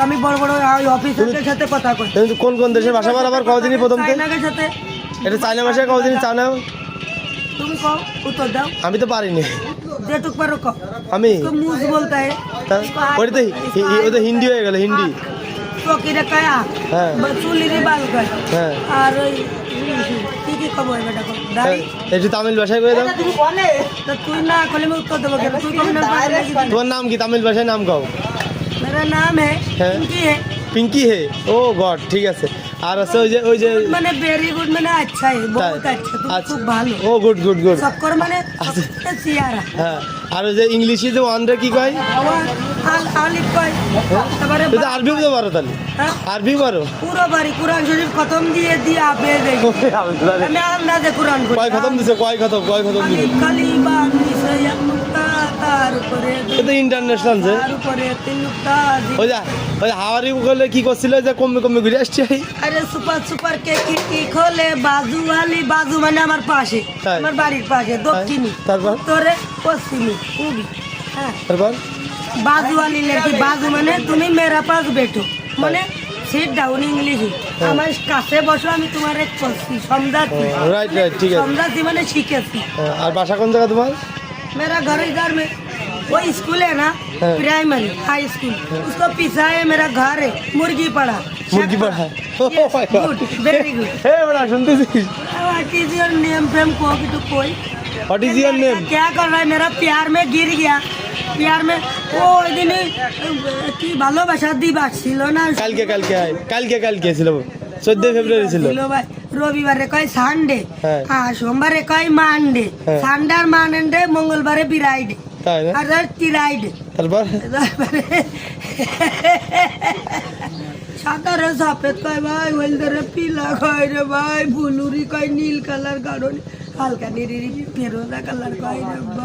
আমি বড় বড় অফিসারদের সাথে কথা কই। তুমি কোন কোন দেশের ভাষা বল আবার কতদিনই প্রথম থেকে? চায়নার সাথে। এটা চায়না ভাষা কতদিন চায়না? তুমি কও উত্তর দাও। আমি তো পারিনি। যেটুক পারো কও। আমি तो मुझ बोलता है ওটা তো হিন্দি হয়ে গেল হিন্দি। तो কি রে কায়া হ্যাঁ চুলি রে বাল কয় হ্যাঁ আর ওই কি খবর বেটা কো দাড়ি একটু তামিল ভাষায় কয়ে দাও। তো তুই না কলে मैं उत्तर देबो কেন তুই কোন নাম পাবি? তোমার নাম কি তামিল ভাষায় নাম কও? मेरा नाम है হ্যাঁ। पिंकी है। পিঙ্কি হে ও গড ঠিক আছে। আর আছে ওই যে মানে ভেরি গুড মানে अच्छा है बहुत अच्छा तुम খুব ভালো। ও গুড গুড গুড। সকর মানে সবচেয়ে সিয়ারা। হ্যাঁ আর ওই যে ইংলিশে যে ওয়ানটা কি কয়? আলিফ কয় তারপরে এটা আরবিও তো পারো তাহলে? হ্যাঁ আরবি পারো? পুরো বাড়ি কোরআন শরীফ খতম দিয়ে আপনি দেখো আমি আন্দাজে কোরআন পড়ি। কয় খতম দিছে কয় খতম দিছে? কালিবা নিসয়া মুক্তা তার উপরে এটা ইন্টারন্যাশনাল যে তার উপরে তিন নুক্তা ওই হাওয়ারি বলে কি করছিল যে কমে কমে ঘুরে আসছে। আরে সুপার সুপার কে কি খোলে বাজু আলি বাজু মানে আমার পাশে তাই? আমার বাড়ির পাশে দক্ষিণী তারপর? উত্তরে পশ্চিমী পূর্বী হ্যাঁ তারপর बाजू वाली लड़की बाजू माने তুমি मेरा पास बैठो মানে সিট ডাউন इंग्लिश আমার কাছে বসো আমি তোমার এক সমঝাচ্ছি রাইট রাইট ঠিক আছে। समझाती मैंने শিখেছি। আর বাসা কোন জায়গা তোমার? मेरा घर इधर में वो स्कूल है ना हाँ। प्राइमरी हाई स्कूल उसको पीछा है मेरा घर है मुर्गी पड़ा मुर्गी पड़ा गुड वेरी गुड হে বড়া শুনতেছিস? What is your name from कोकी टू कोई হোয়াট ইজ ইওর নেম? क्या कर रहा है मेरा प्यार में गिर गया प्यार में वो ওই দিন কি ভালোবাসা দিবস ছিল না কালকে কালকে ছিল 14 ফেব্রুয়ারি ছিল। ছিল ভাই রবিবারে কয় সানডে হ্যাঁ। আর সোমবারে কয় মানডে হ্যাঁ। সানডে আর মানডে মঙ্গলবারে বিরাইডে তাই না? আর তিরাইডে তারপর সাদারে সফেদ কয় ভাই হলদরে পিলা কয় রে ভাই বুলুরি কয় নীল কালার গাড়নি হালকা নিরি ফেরোজা কালার কয় রে ভাই